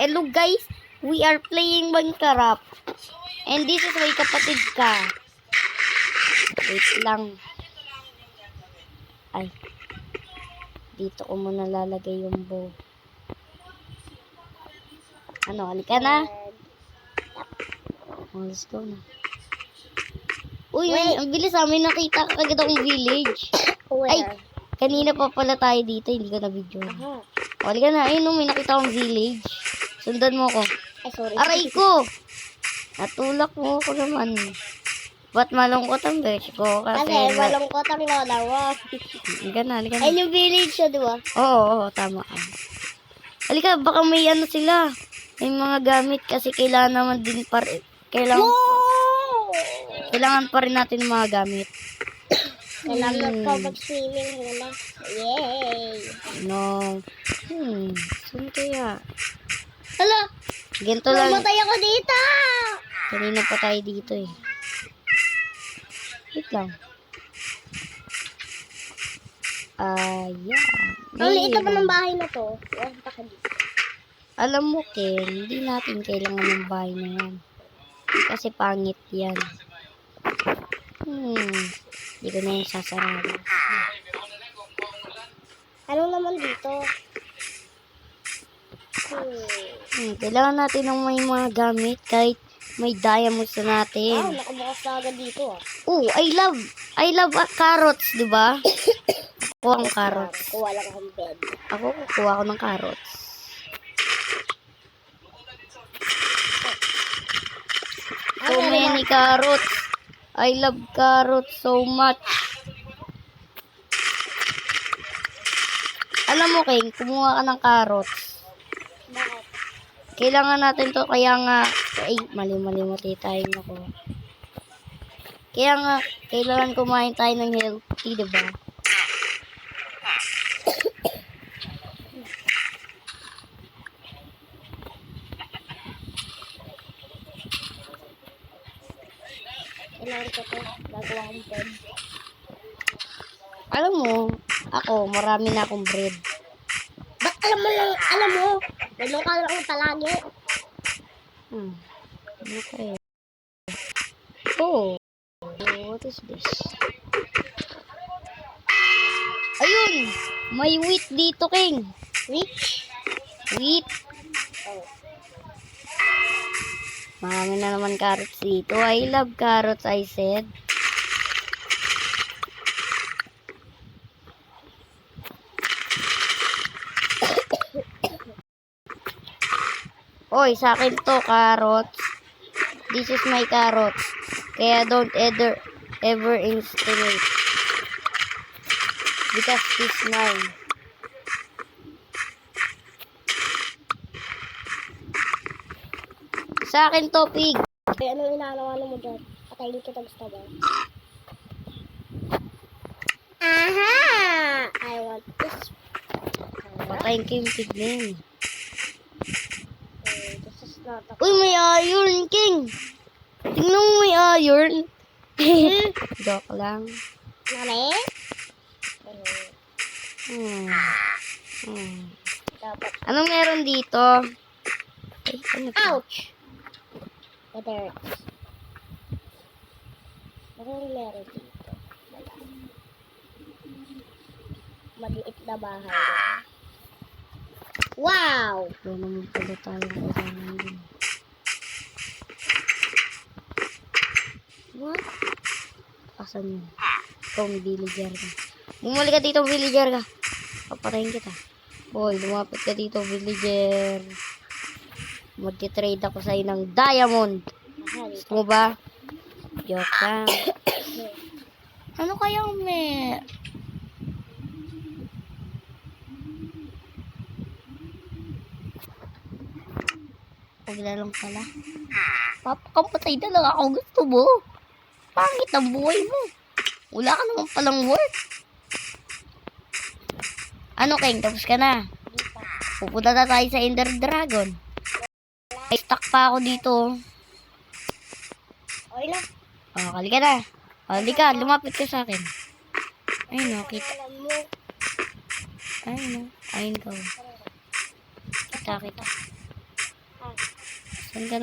Hello guys, we are playing Minecraft. And this is my kapatid ka. Wait lang. Ay. Dito ko muna lalagay yung bow. Ano, halika na. Oh, let's go na. Uy, ang bilis may nakita ka agad akong village. Ay, kanina pa pala tayo dito, hindi ko na video. Oh, halika na, ayun may nakita akong village. Sundan mo ko. Ay, sorry. Aray ko! Natulak mo ko naman. Ba't malungkot ang besh ko? Kasi malungkot ang lola mo. Halika na, halika na. Ayun yung village siya, di ba? Oo, tama. Halika, baka may ano sila. May mga gamit kasi kailangan naman din kailangan pa rin natin ng mga gamit. Kailangan ka mag-swimming muna. Yay! No. Saan kaya? Hala! Ganito lang. Mamatay ako dito! Kanina pa tayo dito eh. Wait lang. Ayan. Ang liit naman ng bahay na to. Wala ka dito. Alam mo, Ken, hindi natin kailangan ng bahay na yan. Kasi pangit yan. Hindi ko na yung sasarado. Ano naman dito? Kailangan natin ng may mga gamit kahit may diamonds na natin. Nakabukas na agad dito ah. Oh, I love carrots, di ba? Kuha ng carrots. Kuha lang akong bed. Ako, kuha ko ng carrots. So many carrots. I love carrots so much. Alam mo, King, kumuha ka ng carrots. Bakit? Kailangan natin to, kaya nga, ay, mali tayo ako. Kaya nga, kailangan kumain tayo ng healthy, diba? Kailangan ko to. Gagawa akong bed. Alam mo, ako, marami na akong bread. Ba't alam mo? Ganun ka lang ako palagi. Okay. Oh, what is this? Ayun! May wheat dito, King. Rich? Wheat. Oh. Marami na naman carrots dito. I love carrots, I said. Oy, sa akin to, carrots. This is my carrots. Kaya don't ever instigate. Because this is mine. Sa akin to, pig. Kaya anong inaano mo dyan? Patayin kita gusto ba? Aha! I want this. Patayin ko yung pig na yun. This is not a... Uy, may iron, King. Tingnan mo may iron. Joke lang. Nani? Dapat. Anong meron dito? Ay, ano to? Ouch! It hurts. Anong meron dito? Wala. Maliit na bahay. Wow! Wala naman pala tayo kailangan din. What? Asan yun? Ikaw, may villager ka. Bumalik ka dito, villager ka. Papatayin kita. Hoy, lumapit ka dito, villager. Magti-trade ako sa'yo ng diamond. Gusto mo ba? Joke lang. Ano kayang may... Pagla lang pala. Papakampatay na lang ako, gusto mo. Pangit ang buhay mo. Wala ka naman palang work. Ano, King? Tapos ka na. Pupunta na tayo sa Ender Dragon. Ay, stuck pa ako dito. Okay lang. Oh, halika na. Oh, halika, lumapit ka sa akin. Ayun, oh, kita. Alam mo. Ayun, oh. Ayun ka. Kita. Saan ka